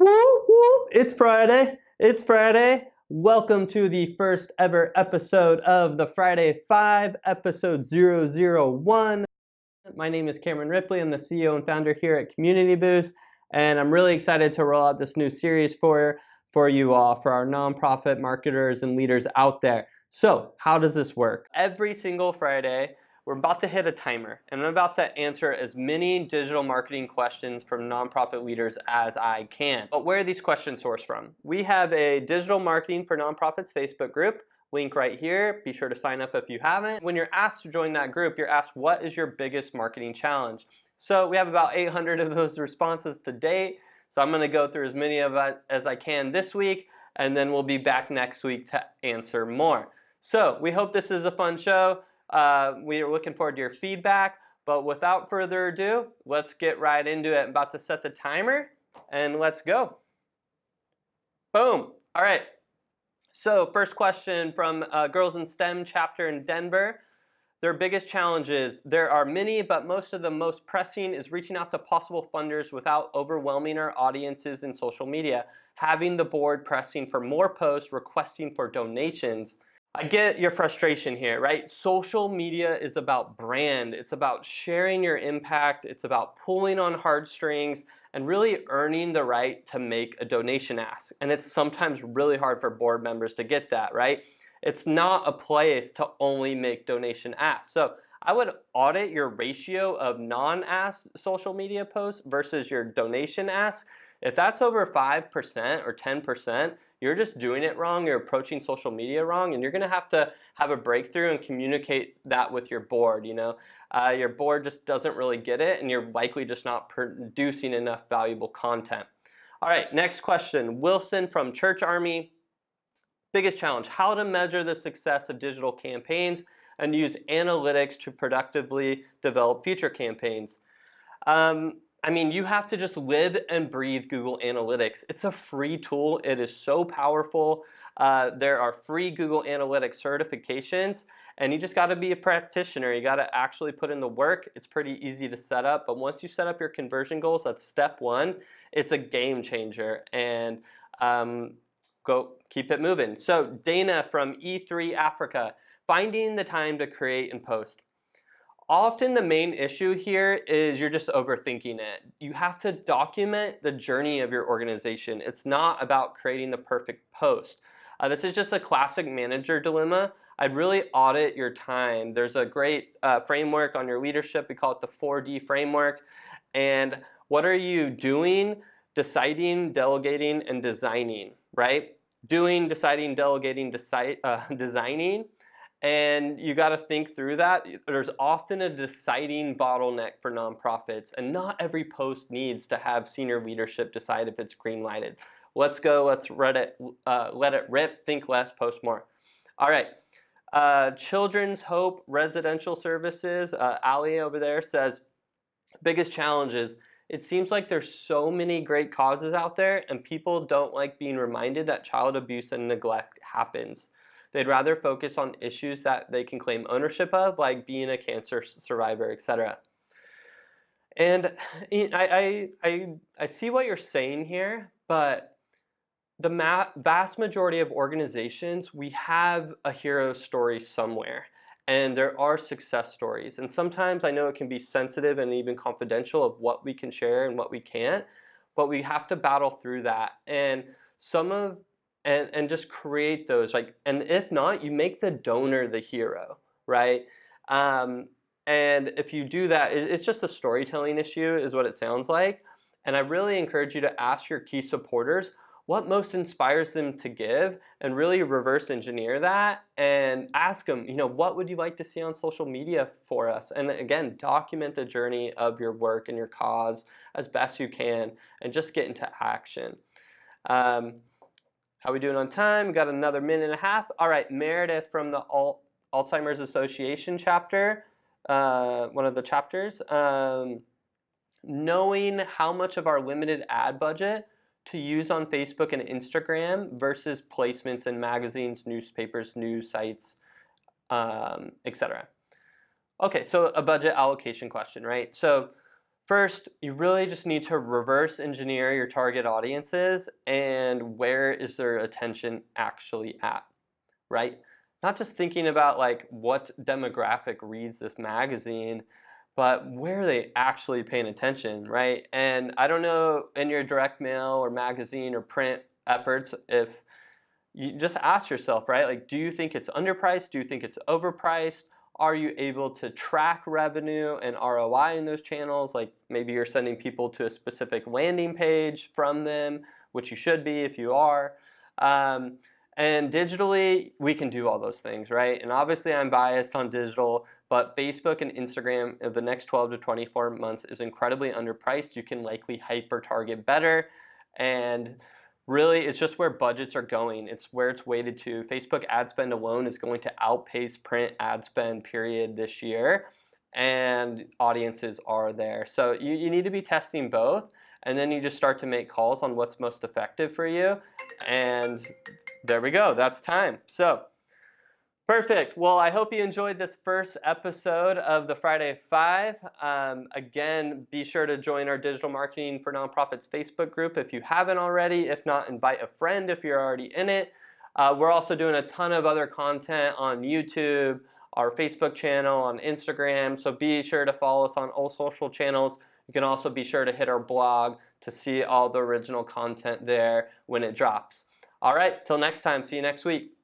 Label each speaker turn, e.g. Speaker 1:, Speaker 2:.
Speaker 1: Woo, woo. It's Friday. It's Friday. Welcome to the first ever episode of the Friday 5, episode 001. My name is Cameron Ripley. I'm the CEO and founder here at Community Boost, and I'm really excited to roll out this new series for you all, for our nonprofit marketers and leaders out there. So, how does this work? Every single Friday, we're about to hit a timer, and I'm about to answer as many digital marketing questions from nonprofit leaders as I can. But where are these questions sourced from? We have a digital marketing for nonprofits Facebook group, link right here. Be sure to sign up if you haven't. When you're asked to join that group, you're asked, what is your biggest marketing challenge? So we have about 800 of those responses to date. So I'm going to go through as many of it as I can this week, and then we'll be back next week to answer more. So we hope this is a fun show. We are looking forward to your feedback, but without further ado, let's get right into it. I'm about to set the timer, and let's go. Boom. All right. So first question from Girls in STEM chapter in Denver. Their biggest challenges: there are many, but most of the most pressing is reaching out to possible funders without overwhelming our audiences in social media, having the board pressing for more posts, requesting for donations. I get your frustration here, right? Social media is about brand. It's about sharing your impact. It's about pulling on heartstrings and really earning the right to make a donation ask. And it's sometimes really hard for board members to get that, right? It's not a place to only make donation asks. So I would audit your ratio of non-ask social media posts versus your donation asks. If that's over 5% or 10%, you're just doing it wrong, you're approaching social media wrong, and you're gonna have to have a breakthrough and communicate that with your board. Your board just doesn't really get it, and you're likely just not producing enough valuable content. All right, next question. Wilson from Church Army. Biggest challenge: how to measure the success of digital campaigns and use analytics to productively develop future campaigns. You have to just live and breathe Google Analytics. It's a free tool. It is so powerful. There are free Google Analytics certifications, and you just got to be a practitioner. You got to actually put in the work. It's pretty easy to set up, but once you set up your conversion goals, that's step one. It's a game changer, and go keep it moving. So Dana from E3 Africa, finding the time to create and post. Often the main issue here is you're just overthinking it. You have to document the journey of your organization. It's not about creating the perfect post. This is just a classic manager dilemma. I'd really audit your time. There's a great framework on your leadership. We call it the 4D framework. And what are you doing, deciding, delegating, and designing, right? Doing, deciding, delegating, designing. And you got to think through that. There's often a deciding bottleneck for nonprofits, and not every post needs to have senior leadership decide if it's green lighted. Let's go, let's let it rip, think less, post more. All right, Children's Hope Residential Services, Ali over there says, biggest challenges: it seems like there's so many great causes out there, and people don't like being reminded that child abuse and neglect happens. They'd rather focus on issues that they can claim ownership of, like being a cancer survivor, etc. And I see what you're saying here, but the vast majority of organizations, we have a hero story somewhere, and there are success stories. And sometimes I know it can be sensitive and even confidential of what we can share and what we can't, but we have to battle through that. And just create those, and if not, you make the donor the hero, right? And if you do that, it's just a storytelling issue is what it sounds like. And I really encourage you to ask your key supporters what most inspires them to give, and really reverse engineer that and ask them, what would you like to see on social media for us? And again, document the journey of your work and your cause as best you can, and just get into action. How we doing on time? We got another minute and a half. All right, Meredith from the Alzheimer's Association chapter, one of the chapters. Knowing how much of our limited ad budget to use on Facebook and Instagram versus placements in magazines, newspapers, news sites, etc. Okay, so a budget allocation question, right? So First, you really just need to reverse engineer your target audiences and where is their attention actually at, right? Not just thinking about like what demographic reads this magazine, but where are they actually paying attention, right? And I don't know in your direct mail or magazine or print efforts if you just ask yourself, right? Like, do you think it's underpriced? Do you think it's overpriced? Are you able to track revenue and ROI in those channels? Like maybe you're sending people to a specific landing page from them, which you should be if you are. Um, and digitally, we can do all those things, right? And obviously, I'm biased on digital, but Facebook and Instagram in the next 12 to 24 months is incredibly underpriced. You can likely hyper target better. And really, it's just where budgets are going. It's where it's weighted to. Facebook ad spend alone is going to outpace print ad spend period this year, and audiences are there. So you need to be testing both, and then you just start to make calls on what's most effective for you. And there we go. That's time. So perfect. Well, I hope you enjoyed this first episode of the Friday Five. Again, be sure to join our Digital Marketing for Nonprofits Facebook group if you haven't already. If not, invite a friend if you're already in it. We're also doing a ton of other content on YouTube, our Facebook channel, on Instagram. So be sure to follow us on all social channels. You can also be sure to hit our blog to see all the original content there when it drops. All right, till next time. See you next week.